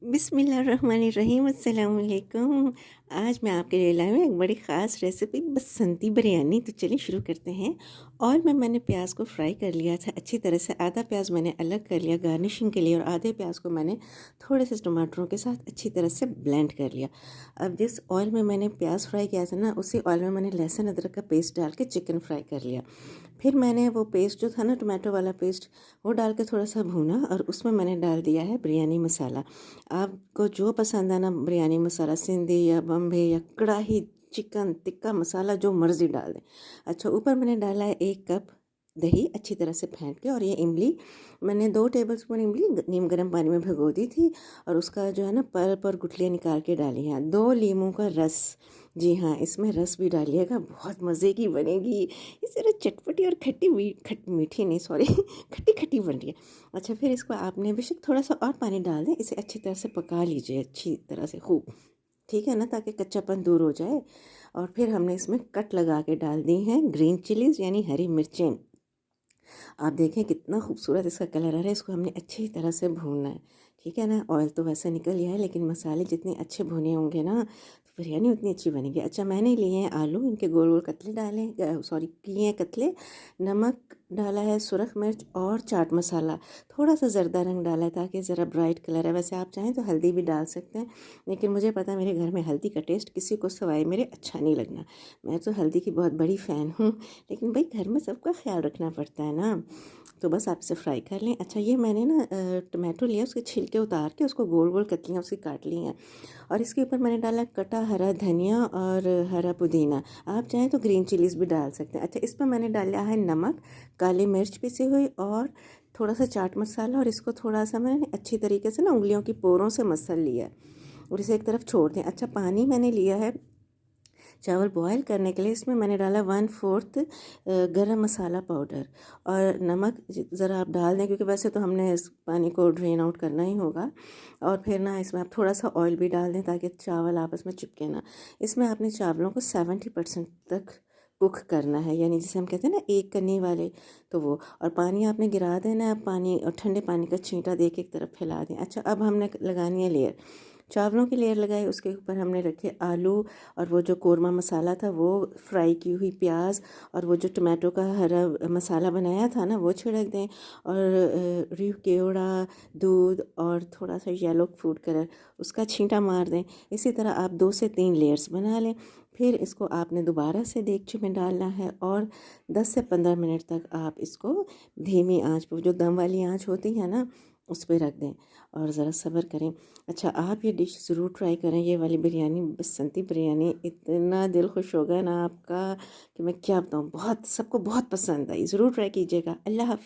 बिस्मिल्लाहिर्रहमानिर्रहीम अस्सलाम वालेकुम। आज मैं आपके लिए लाई हूँ एक बड़ी ख़ास रेसिपी बसंती बिरयानी। तो चलिए शुरू करते हैं। और मैंने प्याज को फ्राई कर लिया था अच्छी तरह से। आधा प्याज मैंने अलग कर लिया गार्निशिंग के लिए और आधे प्याज को मैंने थोड़े से टमाटरों के साथ अच्छी तरह से ब्लेंड कर लिया। अब जिस ऑयल में मैंने प्याज फ्राई किया था ना, उसी ऑयल में मैंने लहसुन अदरक का पेस्ट डाल के चिकन फ्राई कर लिया। फिर मैंने वो पेस्ट जो था ना, टमाटो वाला पेस्ट, वो डाल के थोड़ा सा भूना और उसमें मैंने डाल दिया है बिरयानी मसाला। आपको जो पसंद है ना, बिरयानी मसाला सिंधी या बम्बे या कढ़ाई चिकन टिक्का मसाला जो मर्ज़ी डाल दें। अच्छा, ऊपर मैंने डाला है 1 कप दही अच्छी तरह से फेंट के। और ये इमली मैंने 2 टेबलस्पून इमली नीम गर्म पानी में भिगो दी थी और उसका जो है ना पल्प और गुठलियाँ निकाल के डाली हैं। 2 लीमों का रस, जी हाँ, इसमें रस भी डालिएगा, बहुत मज़े की बनेगी। इस तरह चटपटी और मीठी नहीं, सॉरी खट्टी खट्टी बन रही है। अच्छा, फिर इसको आपने बेशक थोड़ा सा और पानी डाल दें, इसे अच्छी तरह से पका लीजिए अच्छी तरह से खूब, ठीक है ना, ताकि कच्चापन दूर हो जाए। और फिर हमने इसमें कट लगा के डाल दी हैं ग्रीन चिलीज़ यानी हरी मिर्चें। आप देखें कितना खूबसूरत इसका कलर आ रहा है। इसको हमने अच्छी तरह से भूनना है, ठीक है ना। ऑयल तो वैसे निकल गया है, लेकिन मसाले जितने अच्छे भुने होंगे ना, तो बिरयानी उतनी अच्छी बनेगी। अच्छा, मैंने लिए हैं आलू, इनके गोल गोल कतले डाले, सॉरी किए हैं कतले। नमक डाला है, सुरख मिर्च और चाट मसाला, थोड़ा सा ज़रदा रंग डाला है ताकि ज़रा ब्राइट कलर है। वैसे आप चाहें तो हल्दी भी डाल सकते हैं, लेकिन मुझे पता है मेरे घर में हल्दी का टेस्ट किसी को सवाए मेरे अच्छा नहीं लगना। मैं तो हल्दी की बहुत बड़ी फ़ैन हूँ, लेकिन भाई घर में सबका ख्याल रखना पड़ता है ना। तो बस आप इसे फ्राई कर लें। अच्छा, ये मैंने ना टमाटो लिया, उसके छिलके उतार के उसको गोल गोल कतलियाँ उसकी काट ली हैं। और इसके ऊपर मैंने डाला कटा हरा धनिया और हरा पुदीना। आप चाहें तो ग्रीन चिलीज़ भी डाल सकते हैं। अच्छा, इस पर मैंने डाला है नमक, काली मिर्च पिसी हुई और थोड़ा सा चाट मसाला। और इसको थोड़ा सा मैंने अच्छी तरीके से ना उंगलियों की पोरों से मसल लिया और इसे एक तरफ छोड़ दें। अच्छा, पानी मैंने लिया है चावल बॉयल करने के लिए। इसमें मैंने डाला 1/4 गरम मसाला पाउडर और नमक ज़रा आप डाल दें, क्योंकि वैसे तो हमने इस पानी को ड्रेन आउट करना ही होगा। और फिर ना इसमें आप थोड़ा सा ऑयल भी डाल दें ताकि चावल आपस में चिपके ना। इसमें आपने चावलों को 70% तक कुक करना है, यानी जिसे हम कहते हैं ना एक कन्नी वाले, तो वो। और पानी आपने गिरा देना है, पानी और ठंडे पानी का छींटा दे के एक तरफ फैला दें। अच्छा, अब हमने लगानी है लेयर, चावलों की लेयर लगाई, उसके ऊपर हमने रखे आलू और वो जो कोरमा मसाला था, वो फ्राई की हुई प्याज और वो जो टमाटो का हरा मसाला बनाया था ना, वो छिड़क दें। और रीव केवड़ा, दूध और थोड़ा सा येलो फूड कलर, उसका छींटा मार दें। इसी तरह आप 2 से 3 लेयर्स बना लें। फिर इसको आपने दोबारा से देगचे में डालना है और 10 से 15 मिनट तक आप इसको धीमी आंच पर, जो दम वाली आंच होती है ना, उस पर रख दें और ज़रा सब्र करें। अच्छा, आप ये डिश ज़रूर ट्राई करें, ये वाली बिरयानी, बसंती बिरयानी। इतना दिल खुश होगा ना आपका कि मैं क्या बताऊँ, बहुत सबको बहुत पसंद आई। ज़रूर ट्राई कीजिएगा। अल्लाह हाफ़िज़।